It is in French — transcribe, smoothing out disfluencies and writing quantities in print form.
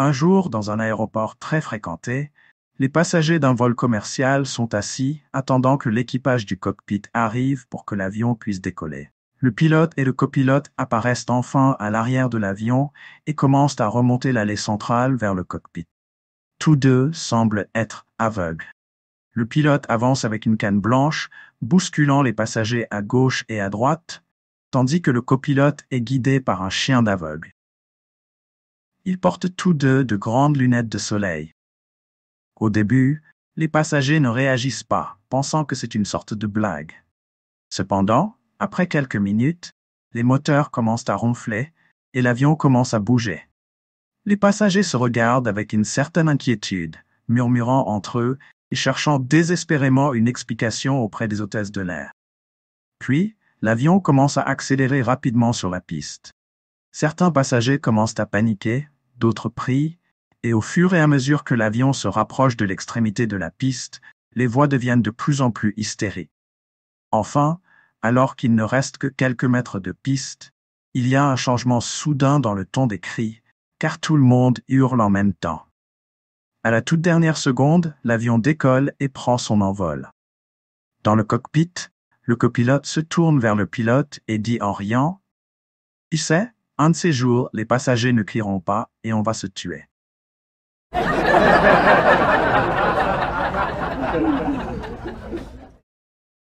Un jour, dans un aéroport très fréquenté, les passagers d'un vol commercial sont assis, attendant que l'équipage du cockpit arrive pour que l'avion puisse décoller. Le pilote et le copilote apparaissent enfin à l'arrière de l'avion et commencent à remonter l'allée centrale vers le cockpit. Tous deux semblent être aveugles. Le pilote avance avec une canne blanche, bousculant les passagers à gauche et à droite, tandis que le copilote est guidé par un chien d'aveugle. Ils portent tous deux de grandes lunettes de soleil. Au début, les passagers ne réagissent pas, pensant que c'est une sorte de blague. Cependant, après quelques minutes, les moteurs commencent à ronfler et l'avion commence à bouger. Les passagers se regardent avec une certaine inquiétude, murmurant entre eux et cherchant désespérément une explication auprès des hôtesses de l'air. Puis, l'avion commence à accélérer rapidement sur la piste. Certains passagers commencent à paniquer, d'autres prient, et au fur et à mesure que l'avion se rapproche de l'extrémité de la piste, les voix deviennent de plus en plus hystériques. Enfin, alors qu'il ne reste que quelques mètres de piste, il y a un changement soudain dans le ton des cris, car tout le monde hurle en même temps. À la toute dernière seconde, l'avion décolle et prend son envol. Dans le cockpit, le copilote se tourne vers le pilote et dit en riant « Tu sais, un de ces jours, les passagers ne crieront pas et on va se tuer. »